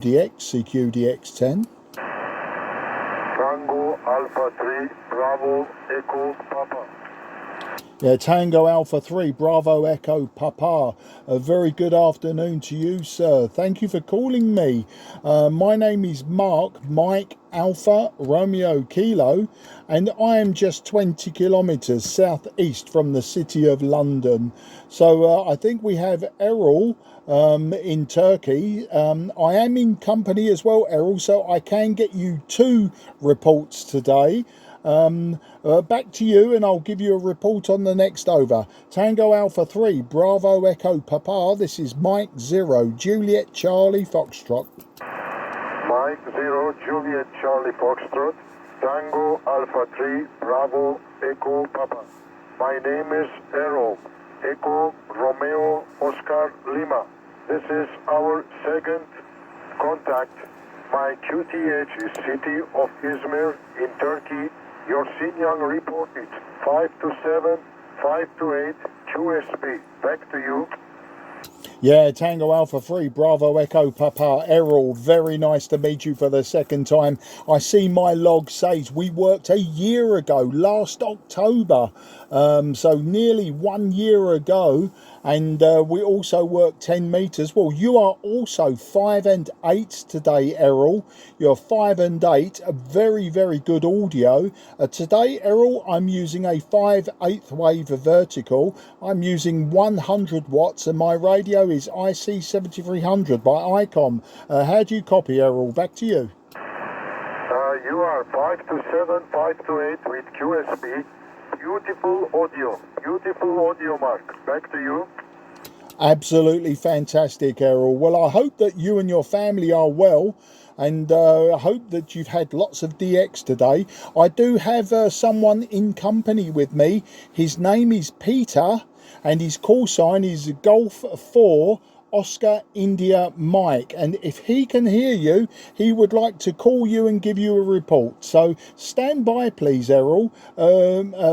DX, CQDX10. Tango Alpha 3, Bravo, Echo, Papa. Yeah, Tango Alpha 3, Bravo Echo Papa. A very good afternoon to you, sir. Thank you for calling me. My name is Mark, Mike Alpha Romeo Kilo, and I am just 20 kilometres southeast from the city of London. So I think we have Errol in Turkey. I am in company as well, Errol, so I can get you 2 reports today. Back to you, and I'll give you a report on the next over. Tango Alpha 3, Bravo Echo Papa. This is Mike 0, Juliet Charlie Foxtrot. Mike 0, Juliet Charlie Foxtrot, Tango Alpha 3, Bravo Echo Papa. My name is Errol, Echo Romeo Oscar Lima. This is our second contact. My QTH is city of Izmir in Turkey. Your signal report is 527, 528 QSP. Back to you. Yeah, Tango Alpha 3, Bravo Echo Papa, Errol, very nice to meet you for the second time. I see my log says we worked a year ago, last October, so nearly 1 year ago, and we also worked 10 metres. Well, you are also 5 and 8 today, Errol. You're 5 and 8, a very, very good audio. Today, Errol, I'm using a 5/8 wave vertical. I'm using 100 watts, and my radio is IC-7300 by ICOM. How do you copy, Errol? Back to you. You are 527, 528 with QSP. Beautiful audio, Mark. Back to you. Absolutely fantastic, Errol. Well, I hope that you and your family are well, and I hope that you've had lots of DX today. I do have someone in company with me. His name is Peter, and his call sign is Golf 4 Oscar India Mike, and if he can hear you, he would like to call you and give you a report. So stand by, please, Errol.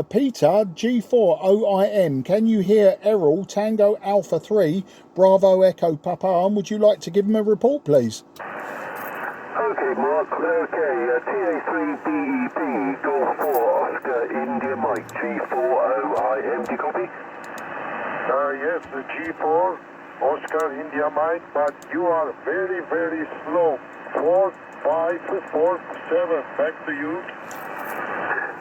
Peter, G4OIM, can you hear Errol, Tango Alpha 3, Bravo Echo Papa, and would you like to give him a report, please? Okay, Mark. Okay, TA3BEP, Golf 4 Oscar India Mike, G4OIM. Do you copy? Yes, the G4 Oscar India Mike, but you are very, very slow. 4, 5, 4, 7. Back to you.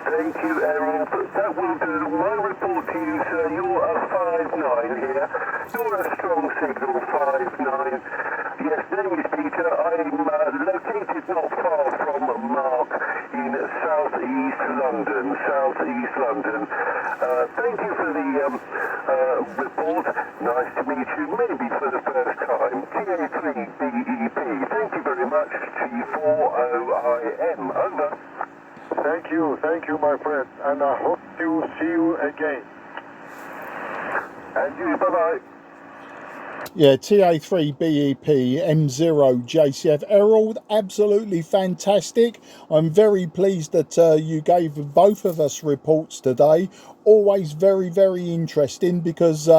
Thank you, Errol. That will do. My report to you, sir. You're a 5-9 here. You're a strong signal, 5-9. Yes, name is Peter. I'm located not far from Mark in southeast London. Thank you for the report. Nice to meet you, maybe for the first time. TA3BEP. Thank you very much. G4OIM. Over. Thank you, my friend, and I hope to see you again. And you, bye-bye. Yeah, TA3BEP, M0JCF. Errol, absolutely fantastic. I'm very pleased that you gave both of us reports today. Always very, very interesting, because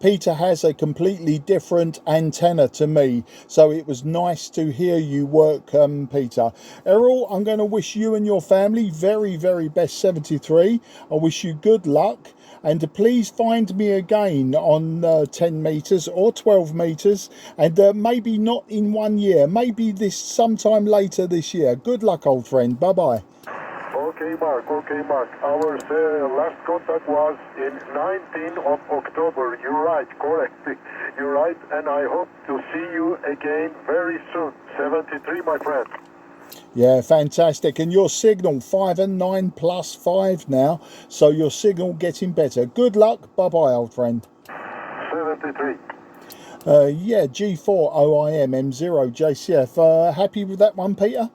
Peter has a completely different antenna to me. So it was nice to hear you work, Peter. Errol, I'm going to wish you and your family very, very best 73. I wish you good luck. And please find me again on 10 metres or 12 metres, and maybe not in 1 year, maybe sometime later this year. Good luck, old friend. Bye-bye. Okay, Mark. Our last contact was in 19th of October. You're right, correct. You're right, and I hope to see you again very soon. 73, my friend. Yeah, fantastic. And your signal, 5 and 9 plus 5 now. So your signal getting better. Good luck. Bye-bye, old friend. 73. Yeah, G4OIM, M0JCF. Happy with that one, Peter?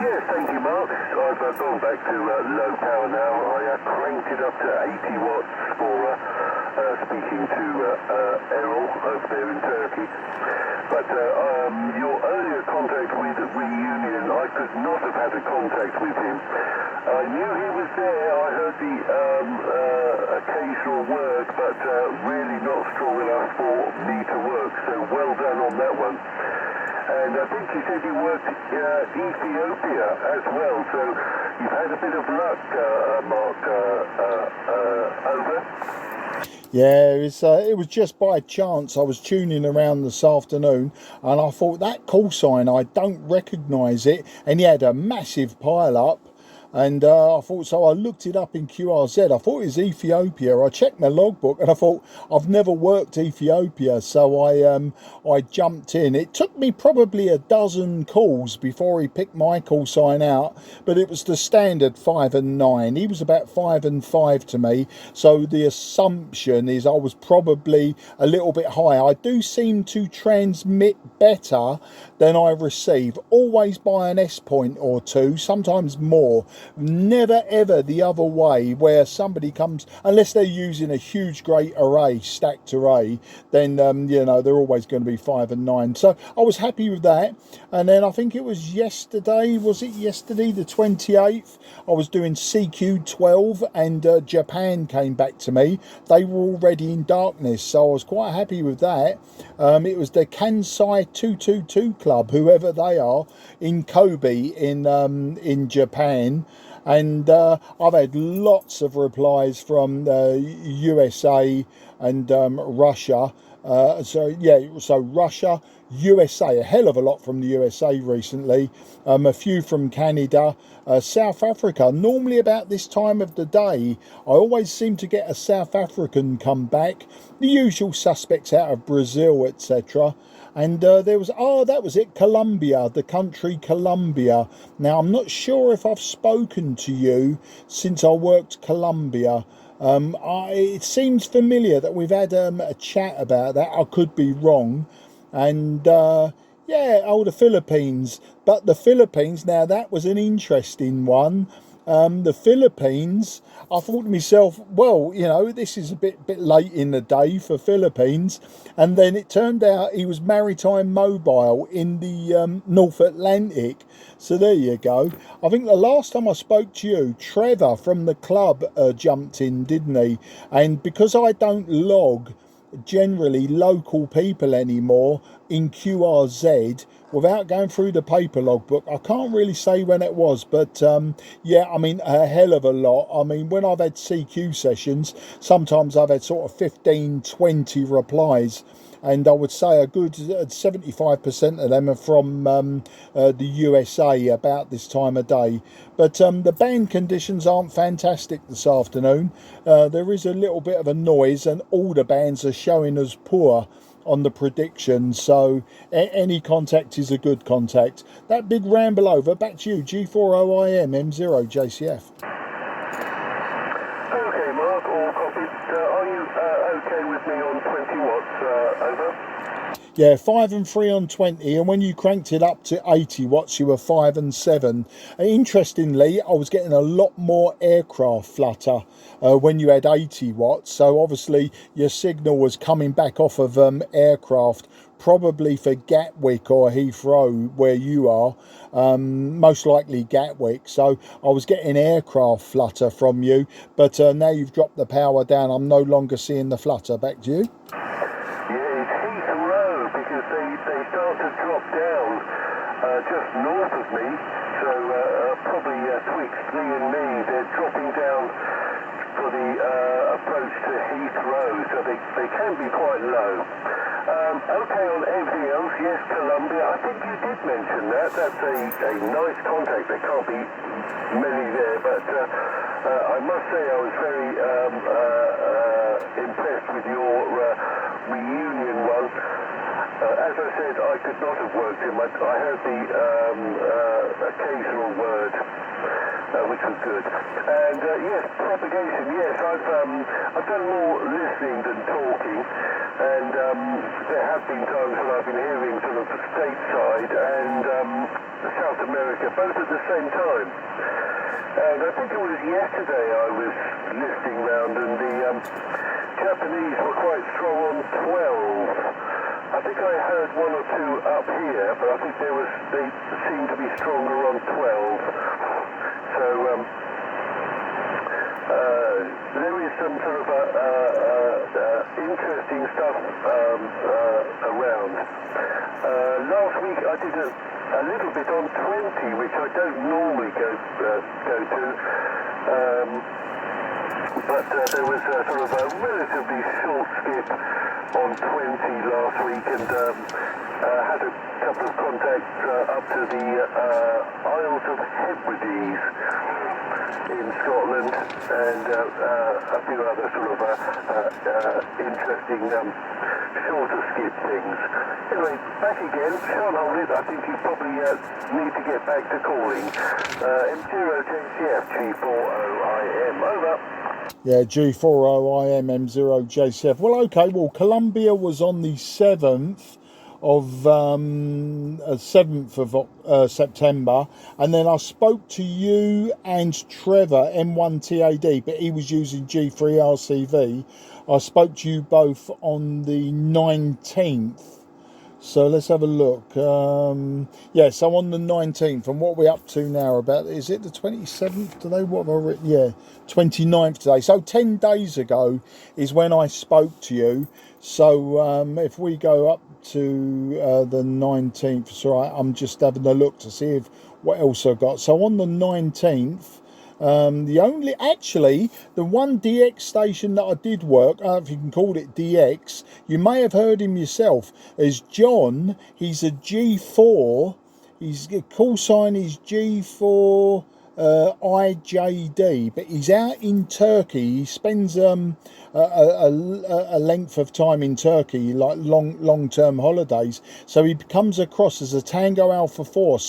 Yes, thank you, Mark. I've gone back to low power now. I cranked it up to 80 watts for speaking to Errol over there in Turkey. But your earlier contact with Reunion, I could not have had a contact with him. I knew he was there. I heard the occasional word, but really not strong enough for me to work. So well done on that one. And I think you said you worked Ethiopia as well, so you've had a bit of luck, Mark, over. Yeah, it was just by chance. I was tuning around this afternoon and I thought that call sign, I don't recognise it. And he had a massive pile up. And I thought, so I looked it up in QRZ. I thought it was Ethiopia. I checked my logbook and I thought, I've never worked Ethiopia. So I jumped in. It took me probably a dozen calls before he picked my call sign out. But it was the standard 5 and 9. He was about 5 and 5 to me. So the assumption is I was probably a little bit high. I do seem to transmit better than I receive. Always by an S point or two, sometimes more. Never ever the other way, where somebody comes, unless they're using a huge great array, stacked array, then you know, they're always going to be 5 and 9. So I was happy with that. And then I think it was yesterday, was it yesterday the 28th, I was doing CQ12 and Japan came back to me. They were already in darkness, so I was quite happy with that. It was the Kansai 222 Club, whoever they are, in Kobe in Japan. And I've had lots of replies from USA and Russia. So Russia, USA, a hell of a lot from the USA recently. A few from Canada, South Africa. Normally about this time of the day, I always seem to get a South African come back. The usual suspects out of Brazil, etc. And there was, that was it, Colombia, the country Colombia. Now, I'm not sure if I've spoken to you since I worked Colombia. It seems familiar that we've had a chat about that. I could be wrong. And the Philippines. But the Philippines, now that was an interesting one. The Philippines, I thought to myself, well, you know, this is a bit late in the day for Philippines. And then it turned out he was maritime mobile in the North Atlantic. So there you go. I think the last time I spoke to you, Trevor from the club jumped in, didn't he? And because I don't log generally local people anymore in QRZ without going through the paper logbook, I can't really say when it was, but yeah, I mean, a hell of a lot. I mean, when I've had CQ sessions, sometimes I've had sort of 15, 20 replies, and I would say a good 75% of them are from the USA about this time of day. But the band conditions aren't fantastic this afternoon. There is a little bit of a noise, and all the bands are showing as poor on the predictions, so any contact is a good contact. That big ramble over, back to you, G40IM M0 JCF. Okay, Mark, all copied. Are you okay with me on 20 watts, over? Yeah, 5 and 3 on 20, and when you cranked it up to 80 watts, you were 5 and 7. And interestingly, I was getting a lot more aircraft flutter when you had 80 watts. So obviously, your signal was coming back off of aircraft, probably for Gatwick or Heathrow, where you are. Most likely Gatwick. So I was getting aircraft flutter from you, but now you've dropped the power down. I'm no longer seeing the flutter. Back to you. They start to drop down just north of me, so probably twixt thee and me. They're dropping down for the approach to Heathrow, so they can be quite low. Okay, on everything else, yes, Colombia, I think you did mention that. That's a nice contact. There can't be many there, but I must say I was very impressed with your reunion one. As I said, I could not have worked him. I heard the occasional word, which was good. And yes, propagation. Yes, I've done more listening than talking, and there have been times when I've been hearing sort of stateside and South America both at the same time. And I think it was yesterday I was listening round, and the Japanese were quite strong on 12. I think I heard one or two up here, but I think they seemed to be stronger on 12. So there is some sort of interesting stuff around. Last week I did a little bit on 20, which I don't normally go to. But there was sort of a relatively short skip on 20 last week, and had a couple of contacts up to the Isles of Hebrides in Scotland, and a few other sort of interesting shorter skip things. Anyway, back again, shan't hold it. I think you probably need to get back to calling. M0JCF G40IM, over. Yeah, G40IM M0JCF. Well, okay, well, Colombia was on the 7th of September, and then I spoke to you and Trevor, M1TAD, but he was using G3RCV. I spoke to you both on the 19th. So let's have a look. Yeah, so on the 19th, and what are we up to now? About, is it the 27th today? What have I written? Yeah, 29th today. So 10 days ago is when I spoke to you. So if we go up to the 19th, so I'm just having a look to see if what else I've got. So on the 19th, the one DX station that I did work, I don't know if you can call it DX, you may have heard him yourself, is John. He's a G4, his call sign is G4 IJD, but he's out in Turkey. He spends a length of time in Turkey, like long-term holidays, so he comes across as a Tango Alpha 4 /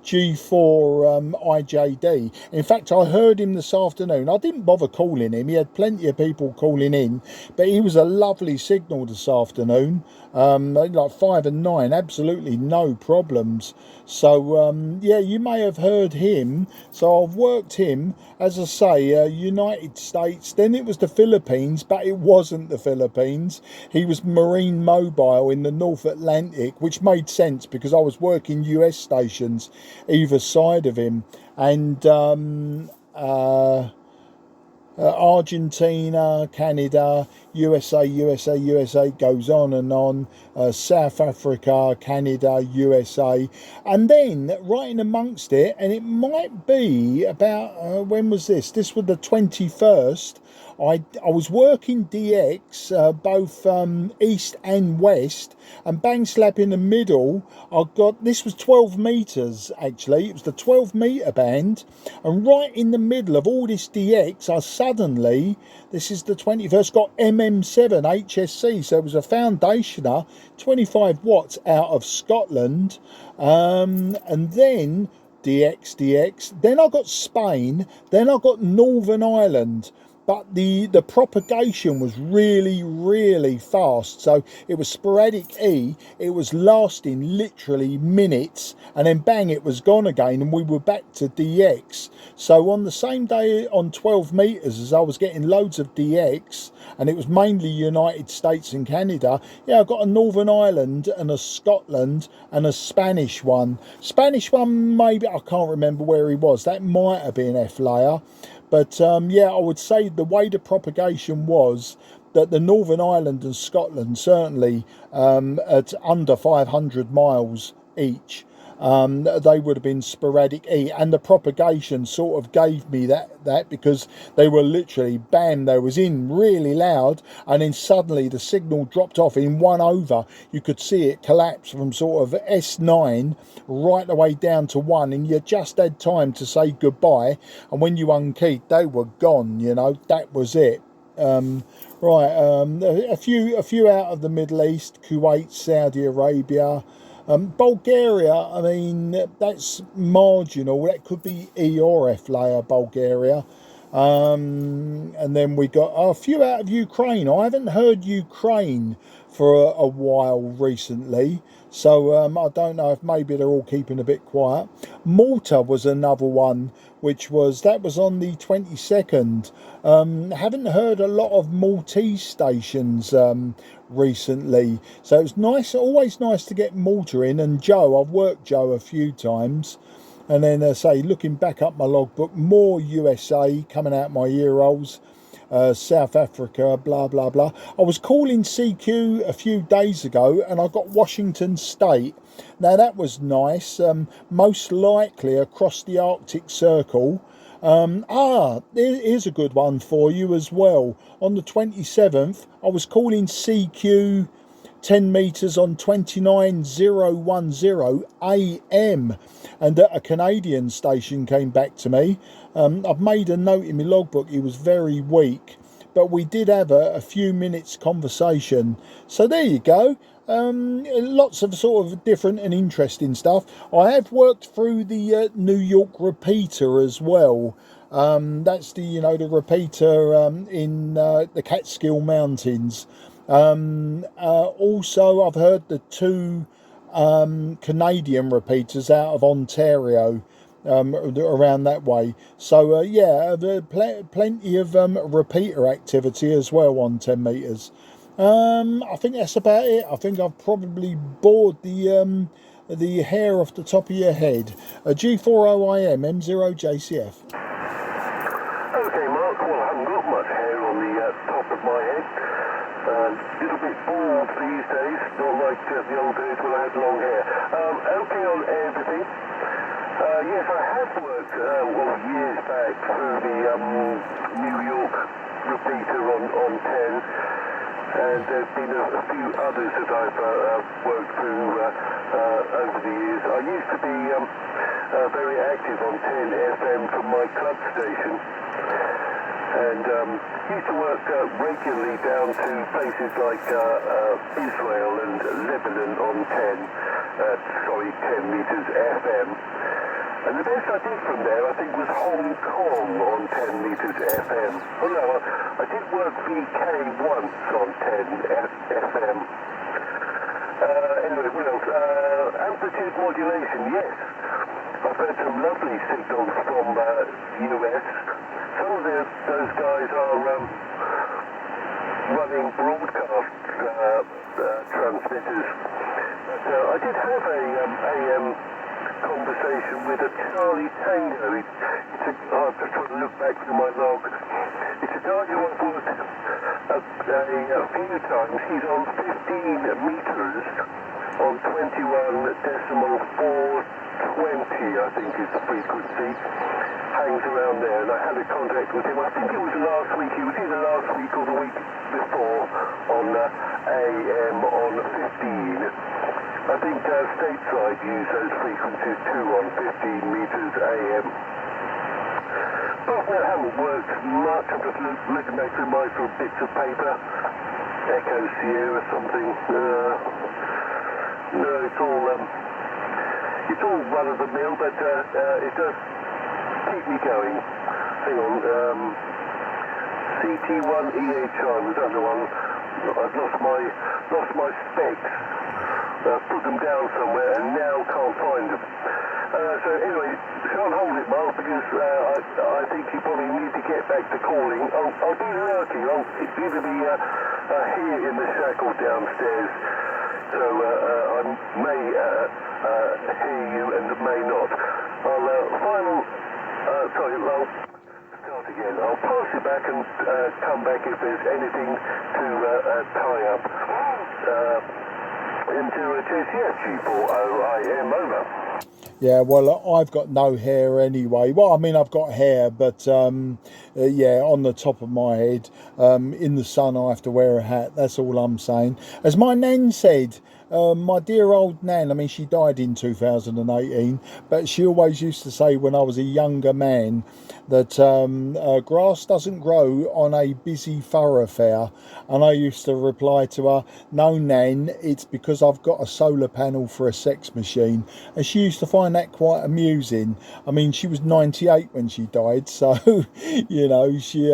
G4 IJD. In fact, I heard him this afternoon. I didn't bother calling him, he had plenty of people calling in, but he was a lovely signal this afternoon, like 5 and 9, absolutely no problems. So yeah, you may have heard him. So I've worked him, as I say, United States, then it was the Philippines, but it wasn't the Philippines. He was Marine Mobile in the North Atlantic, which made sense because I was working US stations either side of him. And Argentina, Canada, USA goes on and on, South Africa, Canada, USA, and then right in amongst it, and it might be about, when was this? This was the 21st, I was working DX, both east and west, and bang slap in the middle, I got, this was 12 metres actually, it was the 12 metre band, and right in the middle of all this DX, I suddenly, this is the 21st, got MM7 HSC, so it was a foundationer, 25 watts out of Scotland, and then DX, then I got Spain, then I got Northern Ireland. But the propagation was really fast. So it was sporadic E, it was lasting literally minutes, and then bang, it was gone again, and we were back to DX. So on the same day on 12 metres, as I was getting loads of DX, and it was mainly United States and Canada, yeah, I got a Northern Ireland and a Scotland and a Spanish one. Spanish one, maybe, I can't remember where he was, that might have been F layer. But yeah, I would say the way the propagation was that the Northern Ireland and Scotland, certainly at under 500 miles each, they would have been sporadic E, and the propagation sort of gave me that because they were literally bam, they was in really loud, and then suddenly the signal dropped off in 1 over. You could see it collapse from sort of S9 right the way down to 1, and you just had time to say goodbye, and when you unkeyed, they were gone, you know, that was it. Right, a few out of the Middle East, Kuwait, Saudi Arabia, Bulgaria, I mean, that's marginal. That could be E or F layer, Bulgaria. And then we got a few out of Ukraine. I haven't heard Ukraine for a while recently, so I don't know if maybe they're all keeping a bit quiet. Malta was another one, that was on the 22nd. Haven't heard a lot of Maltese stations recently, so it's nice, always nice to get Malta in. And Joe, I've worked Joe a few times, and then say, looking back up my logbook, more USA coming out my ear holes. South Africa, blah blah blah. I was calling CQ a few days ago and I got Washington State. Now that was nice, most likely across the Arctic Circle. Here's a good one for you as well. On the 27th, I was calling CQ 10 metres on 29010 AM, and a Canadian station came back to me. I've made a note in my logbook, he was very weak, but we did have a few minutes conversation. So there you go. Lots of sort of different and interesting stuff. I have worked through the New York repeater as well. That's the the repeater in the Catskill Mountains. Also, I've heard the two Canadian repeaters out of Ontario. Around that way, so yeah, plenty of repeater activity as well on 10 metres. I think that's about it. I think I've probably bored the hair off the top of your head. A G40IM M0JCF. Okay, Mark, well, I haven't got much hair on the top of my head. A little bit bald these days, not like the old days when I had long hair. Okay on everything. Yes, I have worked, years back through the New York repeater on 10, and there's been a few others that I've worked through over the years. I used to be very active on 10 FM from my club station, and used to work regularly down to places like Israel and Lebanon on 10 metres FM. And the best I did from there, I think, was Hong Kong on 10 metres FM. Oh no, I did work VK once on 10 FM. Anyway, what else? Amplitude modulation, yes. I've had some lovely signals from US. Some of those guys are running broadcast transmitters. I did have a AM conversation with a Charlie Tango. I'm just trying to look back through my log. It's a guy who I've worked a few times. He's on 15 metres on 21.420, I think is the frequency. Hangs around there, and I had a contact with him. I think it was last week. He was either last week or the week before on AM on 15. I think stateside use those frequencies too on 15 metres AM. But I haven't worked much. I'm just looking back through my sort of bits of paper. Echo Sierra something. No, it's all run of the mill, but it does keep me going. Hang on. CT1EHI was the other one. I've lost my specs. Put them down somewhere and now can't find them. So anyway, can't hold it, Mark, because I think you probably need to get back to calling. I'll be lurking. I'll either be here in the shack or downstairs. So I may hear you and may not. I'll start again. I'll pass it back and come back if there's anything to tie up. Into a JCF G40IM, over. Yeah, well, I've got no hair anyway. Well, I mean, I've got hair, but yeah, on the top of my head. In the sun, I have to wear a hat. That's all I'm saying. As my nan said, my dear old nan, I mean, she died in 2018, but she always used to say when I was a younger man that grass doesn't grow on a busy thoroughfare. And I used to reply to her, no, nan, it's because I've got a solar panel for a sex machine. And she used to find that quite amusing. I mean, she was 98 when she died, so you know, she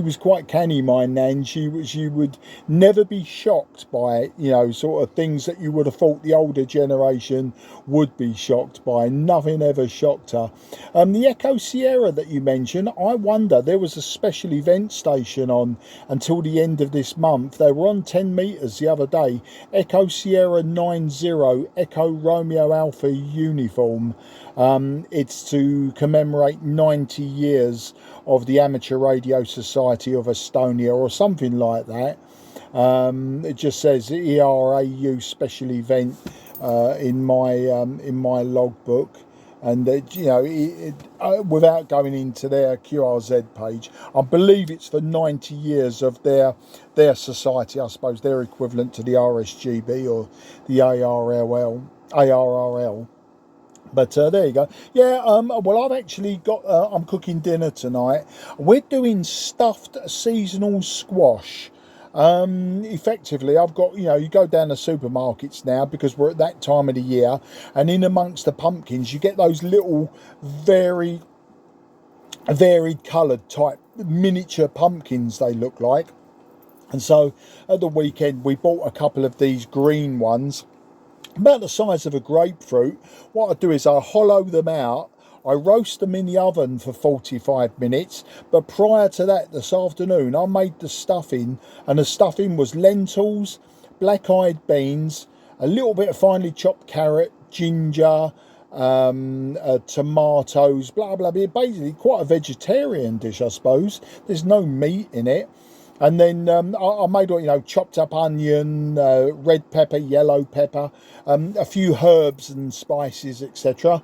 was quite canny, my nan. She would never be shocked by by, you know, sort of things that you would have thought the older generation would be shocked by. Nothing ever shocked her. The Echo Sierra that you mentioned, I wonder, there was a special event station on until the end of this month. They were on 10 metres the other day. Echo Sierra 90, Echo Romeo Alpha uniform. It's to commemorate 90 years of the Amateur Radio Society of Estonia or something like that. It just says ERAU special event in my logbook, and you know, without going into their QRZ page, I believe it's for 90 years of their society. I suppose their equivalent to the RSGB or the ARRL. But there you go. Yeah, well, I've actually got, I'm cooking dinner tonight. We're doing stuffed seasonal squash. Effectively, I've got, you know, you go down the supermarkets now because we're at that time of the year, and in amongst the pumpkins, you get those little varied coloured type miniature pumpkins, they look like. And so at the weekend, we bought a couple of these green ones, about the size of a grapefruit. What I do is I hollow them out, I roast them in the oven for 45 minutes, but prior to that, this afternoon, I made the stuffing, and the stuffing was lentils, black-eyed beans, a little bit of finely chopped carrot, ginger, tomatoes, blah blah blah. Basically quite a vegetarian dish, I suppose. There's no meat in it. And then I made, you know, chopped up onion, red pepper, yellow pepper, a few herbs and spices, etc.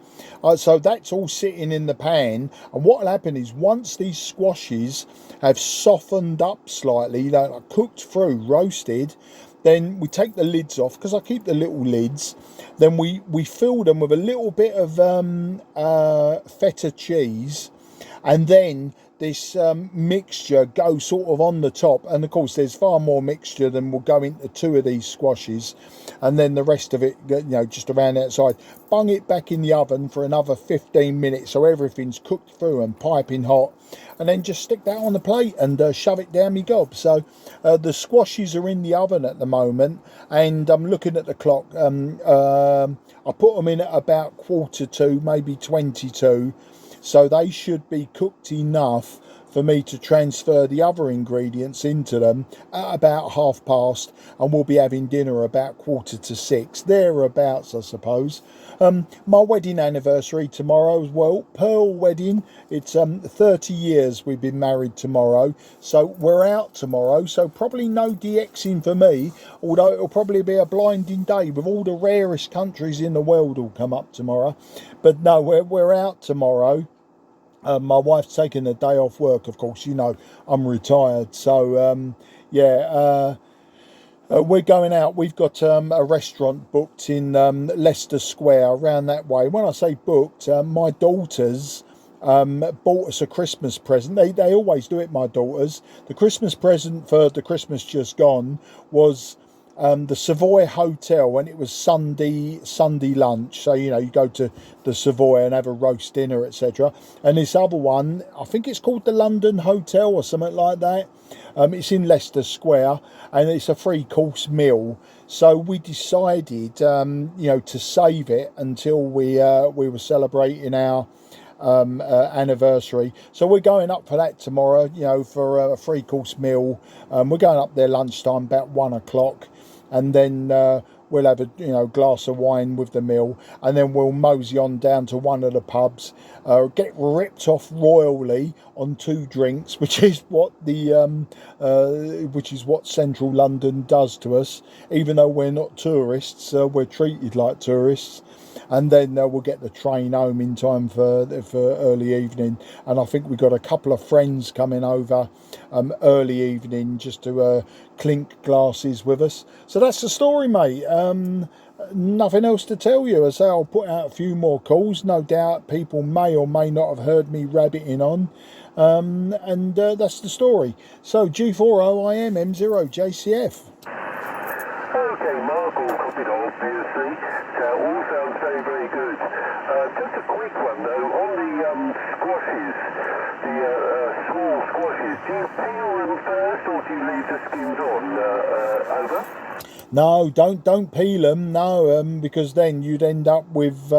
So that's all sitting in the pan. And what will happen is once these squashes have softened up slightly, you know, like cooked through, roasted, then we take the lids off, because I keep the little lids. Then we fill them with a little bit of feta cheese, and then this mixture goes sort of on the top, and of course there's far more mixture than will go into two of these squashes, and then the rest of it, you know, just around the outside. Bung it back in the oven for another 15 minutes so everything's cooked through and piping hot, and then just stick that on the plate and shove it down me gob. So the squashes are in the oven at the moment, and I'm looking at the clock. I put them in at about 1:45, maybe 22. So they should be cooked enough for me to transfer the other ingredients into them at about 1:30, and we'll be having dinner about 5:45, thereabouts, I suppose. My wedding anniversary tomorrow as well, pearl wedding. It's 30 years we've been married tomorrow, so we're out tomorrow, so probably no DXing for me, although it'll probably be a blinding day with all the rarest countries in the world will come up tomorrow. But no, we're out tomorrow. My wife's taking a day off work, of course, you know, I'm retired. So, we're going out. We've got a restaurant booked in Leicester Square, around that way. When I say booked, my daughters bought us a Christmas present. They always do it, my daughters. The Christmas present for the Christmas just gone was the Savoy Hotel, and it was Sunday lunch. So, you know, you go to the Savoy and have a roast dinner, etc. And this other one, I think it's called the London Hotel or something like that. It's in Leicester Square, and it's a 3-course meal. So we decided, you know, to save it until we were celebrating our anniversary. So we're going up for that tomorrow, you know, for a 3-course meal. We're going up there lunchtime, about 1 o'clock, and then we'll have a, you know, glass of wine with the meal, and then we'll mosey on down to one of the pubs, get ripped off royally on 2 drinks, which is what Central London does to us. Even though we're not tourists, we're treated like tourists. And then we'll get the train home in time for early evening. And I think we've got a couple of friends coming over early evening just to clink glasses with us. So that's the story, mate. Nothing else to tell you. As I say, I'll put out a few more calls. No doubt people may or may not have heard me rabbiting on. And that's the story. So G40IM M0JCF. Okay, Mark, all copied, obviously. So all sounds very, very good. Just a quick one, though, on the squashes, the small squashes, do you peel them first, or do you leave the skins on? Over? No, don't peel them. No, because then you'd end up with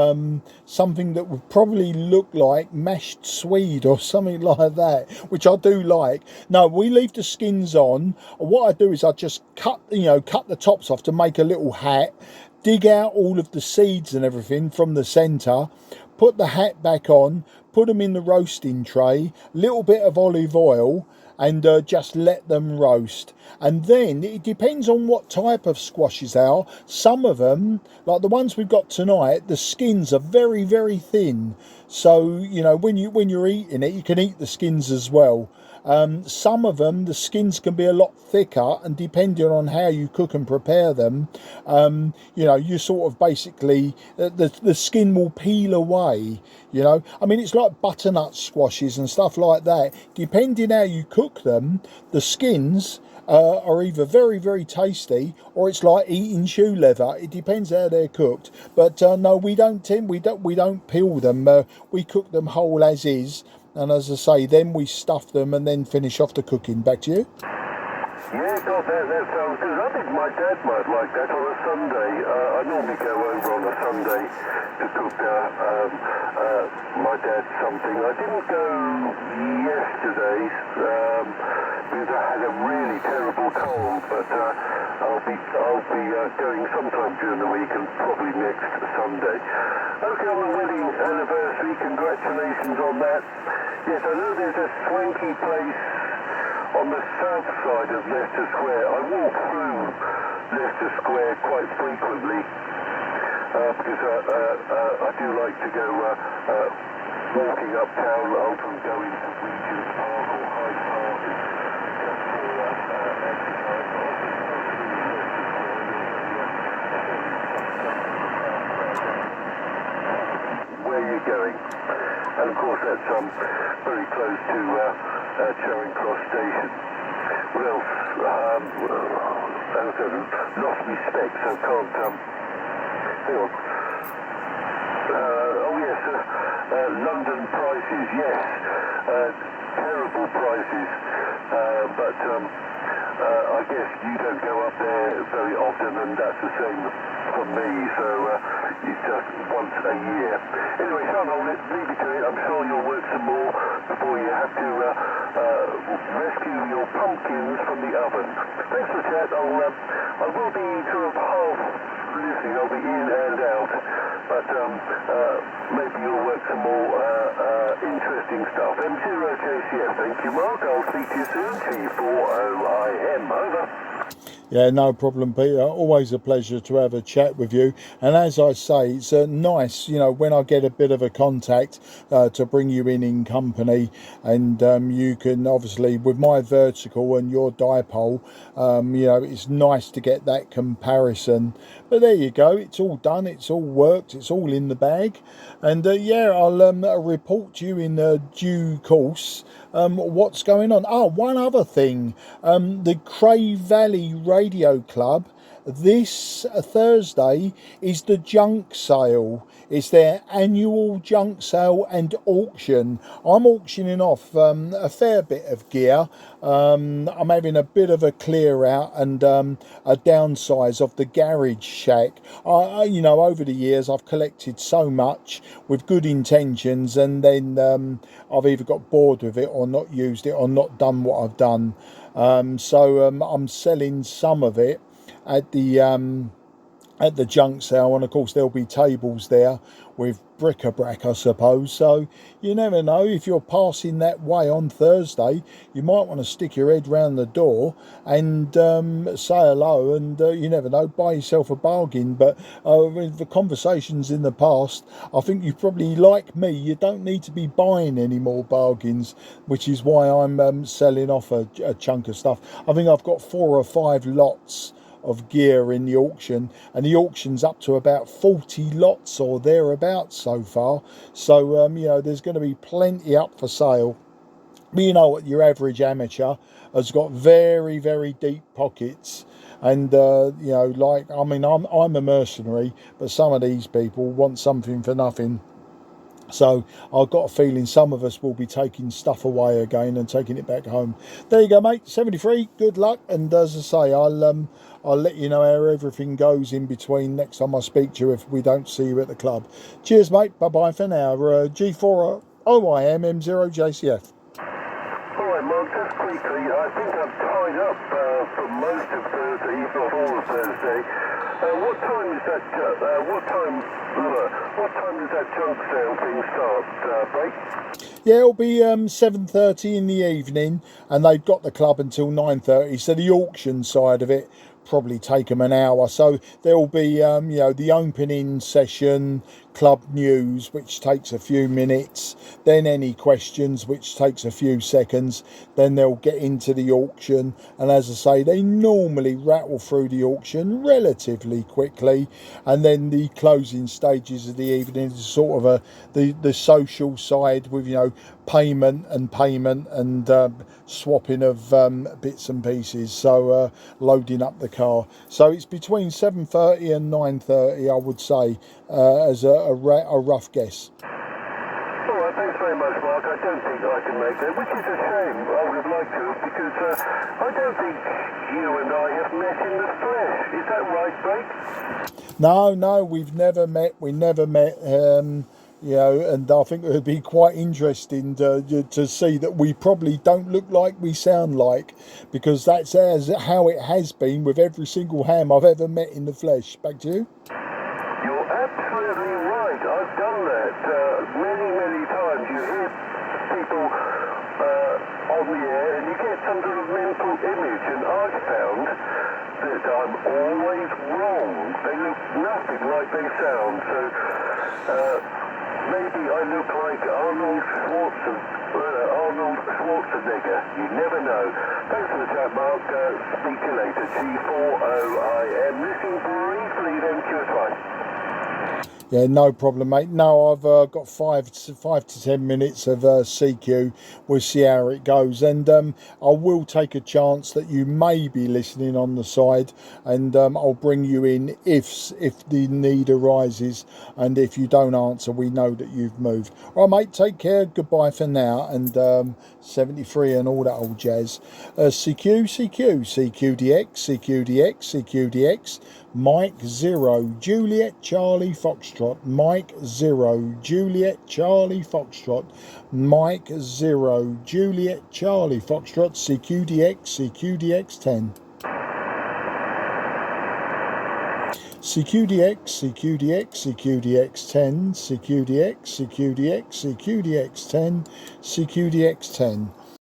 something that would probably look like mashed swede or something like that, which I do like. No, we leave the skins on. What I do is I just cut the tops off to make a little hat. Dig out all of the seeds and everything from the centre. Put the hat back on. Put them in the roasting tray. Little bit of olive oil. And just let them roast. And then it depends on what type of squashes they are. Some of them, like the ones we've got tonight, the skins are very, very thin. So when you're eating it, you can eat the skins as well. Some of them, the skins can be a lot thicker, and depending on how you cook and prepare them, you sort of basically the skin will peel away. I mean, it's like butternut squashes and stuff like that. Depending how you cook them, the skins are either very, very tasty, or it's like eating shoe leather. It depends how they're cooked. But no, we don't peel them. We cook them whole as is. And as I say, then we stuff them and then finish off the cooking. Back to you. Yeah, God, that sounds good. I think my dad might like that on a Sunday. I normally go over on a Sunday to cook my dad something. I didn't go yesterday because I had a really terrible cold, but I'll be going sometime during the week and probably next Sunday. Okay, on the wedding anniversary, congratulations on that. Yes, I know there's a swanky place on the south side of Leicester Square. I walk through Leicester Square quite frequently because I do like to go walking uptown. I often go into Regent's Park or Hyde Park just for exercise. Where you're going, and of course that's very close to Charing Cross Station. What else? I've lost my specs, so can't. Hang on. Oh yes, London prices. Yes, terrible prices. But I guess you don't go up there very often, and that's the same for me. So it's just once a year. Anyway, son, I'll leave you to it. I'm sure you'll work some more before you have to rescue your pumpkins from the oven. Thanks for the chat. I will be sort of half listening. I'll be in and out, but maybe you'll work some more interesting stuff. M0JCF. Thank you, Mark. I'll speak to you soon. T4OIM. Over. Yeah, no problem, Peter. Always a pleasure to have a chat with you. And as I say, it's nice, when I get a bit of a contact to bring you in company. And you can obviously, with my vertical and your dipole, it's nice to get that comparison. But there you go. It's all done. It's all worked. It's all in the bag. And I'll report to you in due course what's going on. Oh, one other thing. The Cray Valley Radio Club, this Thursday is the junk sale. It's their annual junk sale and auction. I'm auctioning off a fair bit of gear. I'm having a bit of a clear out and a downsize of the garage shack. Over the years I've collected so much with good intentions, and then I've either got bored with it or not used it or not done what I've done. So I'm selling some of it at the junk sale, and of course there'll be tables there with bric-a-brac, I suppose. So you never know, if you're passing that way on Thursday, you might want to stick your head round the door and say hello, and you never know, buy yourself a bargain. But with the conversations in the past, I think you probably, like me, you don't need to be buying any more bargains, which is why I'm selling off a chunk of stuff. I think I've got 4 or 5 lots of gear in the auction, and the auction's up to about 40 lots or thereabouts so far. So there's going to be plenty up for sale. But you know what, your average amateur has got very, very deep pockets, and I'm a mercenary, but some of these people want something for nothing. So I've got a feeling some of us will be taking stuff away again and taking it back home. There you go, mate. 73. Good luck. And as I say, I'll let you know how everything goes in between next time I speak to you if we don't see you at the club. Cheers, mate. Bye bye for now. G4 OIM M0JCF. All right, Mark, just quickly, I think I'm tied up for most of Thursday, if not all of Thursday. What time is that, what time does that junk sale thing start, break? Yeah, it'll be 7:30 in the evening, and they've got the club until 9:30. So the auction side of it probably take them an hour. So there will be the opening session, club news, which takes a few minutes, then any questions, which takes a few seconds, then they'll get into the auction. And as I say, they normally rattle through the auction relatively quickly, and then the closing stages of the evening is sort of the social side with payment and swapping of bits and pieces, so loading up the car. So it's between 7:30 and 9:30, I would say, as a rough guess. All right, thanks very much, Mark. I don't think I can make that, which is a shame. I would have liked to, because I don't think you and I have met in the flesh. Is that right, Blake? No, we've never met. We never met. And I think it would be quite interesting to see that we probably don't look like we sound like, because that's how it has been with every single ham I've ever met in the flesh. Back to you. You're absolutely right. I've done that many, many times. You hear people on the air and you get some sort of mental image, and I've found that I'm always wrong. They look nothing like they sound. So maybe I look like Arnold Schwarzenegger. You never know. Thanks for the chat, Mark. Speak to you later. G4OIM. Listen briefly, then QS5. Yeah, no problem, mate. No, I've got 5 to 10 minutes of CQ. We'll see how it goes, and I will take a chance that you may be listening on the side, and I'll bring you in if the need arises, and if you don't answer, we know that you've moved. All right, mate, take care. Goodbye for now, and 73 and all that old jazz. CQDX. Mike 0 Juliet Charlie Foxtrot. Mike 0 Juliet Charlie Foxtrot. Mike 0 Juliet Charlie Foxtrot. CQDX 10. CQDX 10. CQDX 10. CQDX 10.